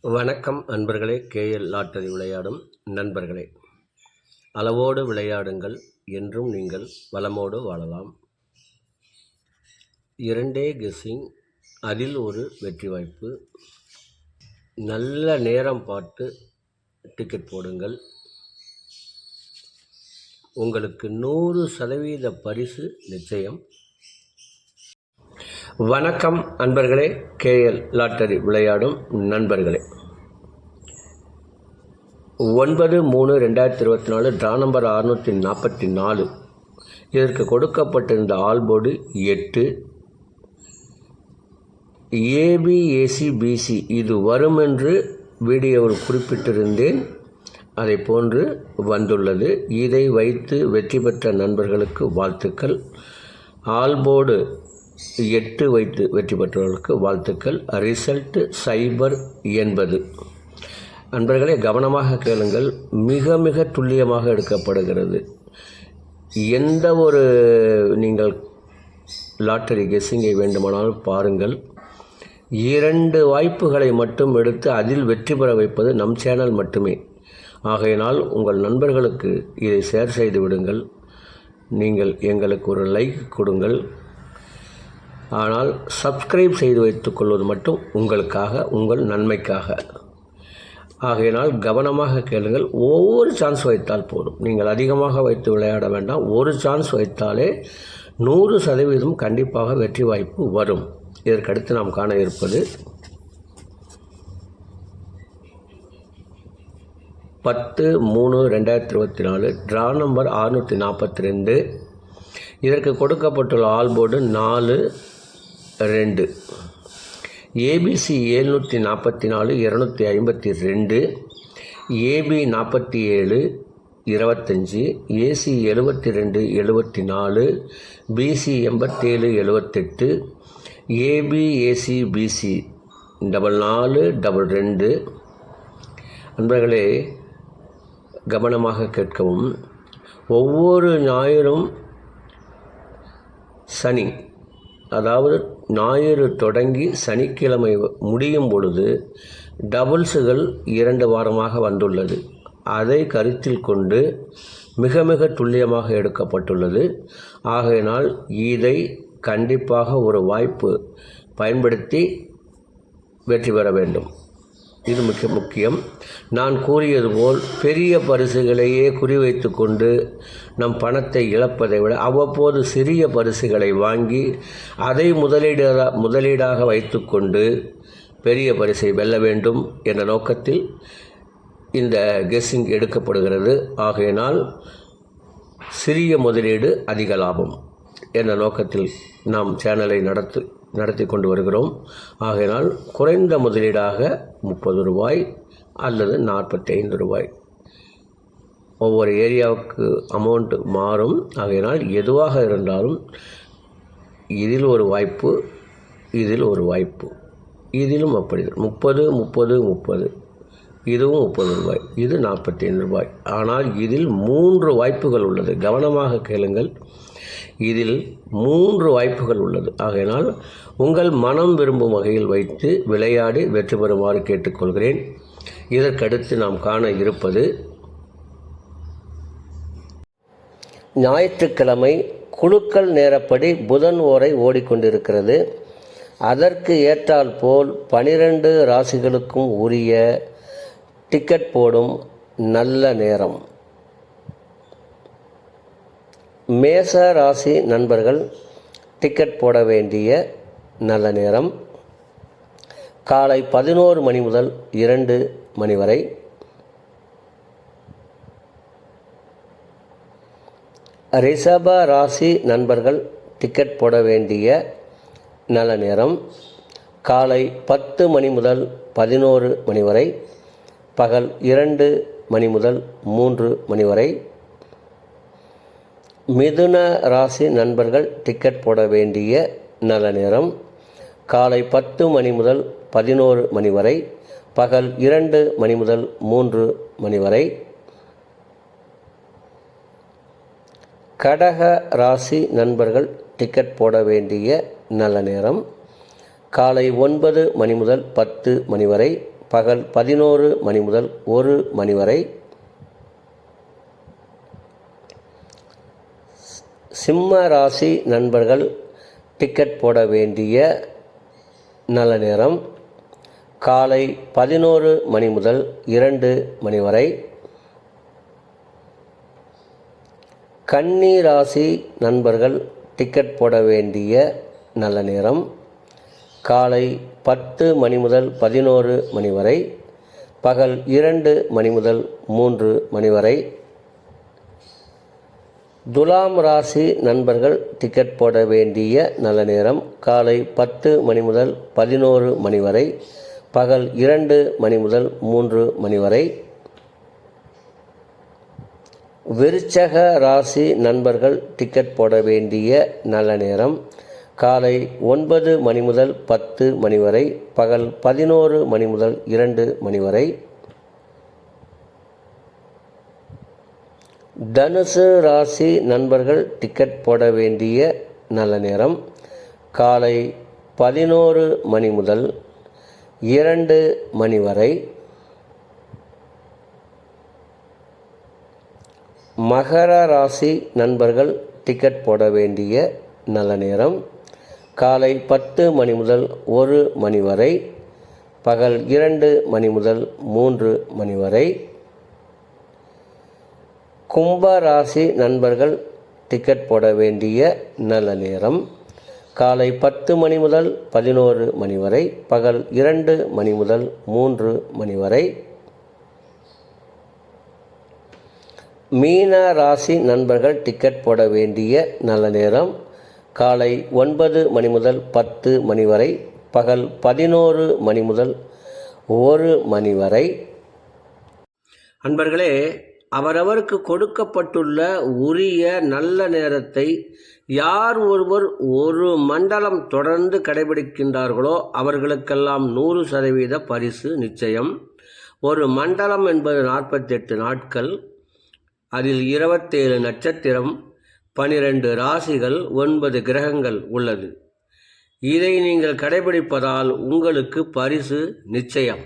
வணக்கம் அன்பர்களே. KL lottery விளையாடும் நண்பர்களே, அளவோடு விளையாடுங்கள், என்றும் நீங்கள் வளமோடு வாழலாம். 2 கெஸ்ஸிங், அதில் ஒரு வெற்றி வாய்ப்பு. நல்ல நேரம் பார்த்து டிக்கெட் போடுங்கள். உங்களுக்கு 100% பரிசு நிச்சயம். வணக்கம் அன்பர்களே, கேஎல் லாட்டரி விளையாடும் நண்பர்களே. 9/3/2024 ட்ரா நம்பர் 644. இதற்கு கொடுக்கப்பட்டிருந்த ஆல்போர்டு 8. ABACBC இது வரும் என்று வீடியோவில் குறிப்பிட்டிருந்தேன். அதை போன்று வந்துள்ளது. இதை வைத்து வெற்றி பெற்ற நண்பர்களுக்கு வாழ்த்துக்கள். ஆல்போர்டு 8 வைத்து வெற்றி பெற்றவர்களுக்கு வாழ்த்துக்கள். ரிசல்ட் சைபர் 80. நண்பர்களே, கவனமாக கேளுங்கள். மிக மிக துல்லியமாக எடுக்கப்படுகிறது. எந்த ஒரு நீங்கள் லாட்டரி கெஸ்ஸிங்கை வேண்டுமானாலும் பாருங்கள். 2 வாய்ப்புகளை மட்டும் எடுத்து அதில் வெற்றி பெற வைப்பது நம் சேனல் மட்டுமே. ஆகையினால் உங்கள் நண்பர்களுக்கு இதை ஷேர் செய்து விடுங்கள். நீங்கள் எங்களுக்கு ஒரு லைக் கொடுங்கள். ஆனால் சப்ஸ்கிரைப் செய்து வைத்துக் கொள்வது மட்டும் உங்களுக்காக, உங்கள் நன்மைக்காக. ஆகையினால் கவனமாக கேளுங்கள். ஒவ்வொரு சான்ஸ் வைத்தால் போதும். நீங்கள் அதிகமாக வைத்து விளையாட வேண்டாம். ஒரு சான்ஸ் வைத்தாலே 100% கண்டிப்பாக வெற்றி வாய்ப்பு வரும். இதற்கடுத்து நாம் காண இருப்பது 10/3/2024 ட்ரா நம்பர் 642. இதற்கு கொடுக்கப்பட்டுள்ள ஆல்போர்டு 4-2. ABC 744 252, AB 47 25, AC 72 74, BC 87 78, ABACBC 4422. நண்பர்களே, கவனமாக கேட்கவும். ஒவ்வொரு ஞாயிறும் சனி, அதாவது ஞாயிறு தொடங்கி சனிக்கிழமை முடியும் பொழுது டபுள்ஸுகள் 2 வாரமாக வந்துள்ளது. அதை கருத்தில் கொண்டு மிக மிக துல்லியமாக எடுக்கப்பட்டுள்ளது. ஆகையினால் இதை கண்டிப்பாக ஒரு வாய்ப்பு பயன்படுத்தி வெற்றி பெற வேண்டும். இது மிக முக்கியம். நான் கூறியது போல் பெரிய பரிசுகளையே குறிவைத்து கொண்டு நம் பணத்தை இழப்பதை விட அவ்வப்போது சிறிய பரிசுகளை வாங்கி அதை முதலீடாக வைத்து கொண்டு பெரிய பரிசை வெல்ல வேண்டும் என்ற நோக்கத்தில் இந்த கெஸ்ஸிங் எடுக்கப்படுகிறது. ஆகையினால் சிறிய முதலீடு அதிக லாபம் என்ற நோக்கத்தில் நாம் சேனலை நடத்தி கொண்டு வருகிறோம். ஆகையினால் குறைந்த முதலீடாக 30 ரூபாய் அல்லது 45 ரூபாய். ஒவ்வொரு ஏரியாவுக்கு அமௌண்ட் மாறும். ஆகையினால் எதுவாக இருந்தாலும் இதில் ஒரு வாய்ப்பு, இதில் ஒரு வாய்ப்பு, இதிலும் அப்படி 30 30 30, இதுவும் 30 ரூபாய், இது 45 ரூபாய். ஆனால் இதில் 3 வாய்ப்புகள் உள்ளது. கவனமாக கேளுங்கள். இதில் 3 வாய்ப்புகள் உள்ளது. ஆகையினால் உங்கள் மனம் விரும்பும் வகையில் வைத்து விளையாடி வெற்றி பெறுமாறு கேட்டுக்கொள்கிறேன். இதற்கடுத்து நாம் காண இருப்பது ஞாயிற்றுக்கிழமை குலுக்கல் நேரப்படி புதன் ஓரை ஓடிக்கொண்டிருக்கிறது. அதற்கு ஏற்றால் போல் 12 ராசிகளுக்கும் உரிய டிக்கெட் போடும் நல்ல நேரம். மேச ராசி நண்பர்கள் டிக்கெட் போட வேண்டிய நல்ல நேரம் காலை 11 மணி முதல் 2 மணி வரை. ரிஷப ராசி நண்பர்கள் டிக்கெட் போட வேண்டிய நல்ல நேரம் காலை 10 மணி முதல் 11 மணி வரை, பகல் 2 மணி முதல் 3 மணி வரை. மிதுன ராசி நண்பர்கள் டிக்கெட் போட வேண்டிய நல்ல நேரம் காலை 10 மணி முதல் 11 மணி வரை, பகல் 2 மணி முதல் 3 மணி வரை. கடக ராசி நண்பர்கள் டிக்கெட் போட வேண்டிய நல்ல நேரம் காலை 9 மணி முதல் 10 மணி வரை, பகல் 11 மணி முதல் 1 மணி வரை. சிம்ம ராசி நண்பர்கள் டிக்கெட் போட வேண்டிய நல்ல நேரம் காலை 11 மணி முதல் 2 மணி வரை. கன்னி ராசி நண்பர்கள் டிக்கெட் போட வேண்டிய நல்ல நேரம் காலை 10 மணி முதல் 11 மணி வரை. பகல் 2 மணி முதல் 3 மணி வரை. துலாம் ராசி நண்பர்கள் டிக்கெட் போட வேண்டிய நல்ல நேரம் காலை 10 மணி முதல் 11 மணி வரை. பகல் 2 மணி முதல் 3 மணி வரை. விருச்சக ராசி நண்பர்கள் டிக்கெட் போட வேண்டிய நல்ல நேரம் காலை 9 மணி முதல் 10 மணி வரை. பகல் 11 மணி முதல் 2 மணி வரை. தனுசு ராசி நண்பர்கள் டிக்கெட் போட வேண்டிய நல்ல நேரம் காலை 11 மணி முதல் 2 மணி வரை. மகர ராசி நண்பர்கள் டிக்கெட் போட வேண்டிய நல்ல நேரம் காலை 10 மணி முதல் 1 மணி வரை. பகல் 2 மணி முதல் 3 மணி வரை. கும்ப ராசி நண்பர்கள் டிக்கெட் போட வேண்டிய நல்ல நேரம் காலை 10 மணி முதல் 11 மணி வரை. பகல் 2 மணி முதல் 3 மணி வரை. மீன ராசி நண்பர்கள் டிக்கெட் போட வேண்டிய நல்ல நேரம் காலை 9 மணி முதல் 10 மணி வரை. பகல் 11 மணி முதல் 1 மணி வரை. அன்பர்களே, அவரவருக்கு கொடுக்கப்பட்டுள்ள உரிய நல்ல நேரத்தை யார் ஒருவர் ஒரு மண்டலம் தொடர்ந்து கடைபிடிக்கின்றார்களோ அவர்களுக்கெல்லாம் 100% பரிசு நிச்சயம். ஒரு மண்டலம் என்பது 48 நாட்கள். அதில் 27 நட்சத்திரம், 12 ராசிகள், 9 கிரகங்கள் உள்ளது. இதை நீங்கள் கடைபிடிப்பதால் உங்களுக்கு பரிசு நிச்சயம்.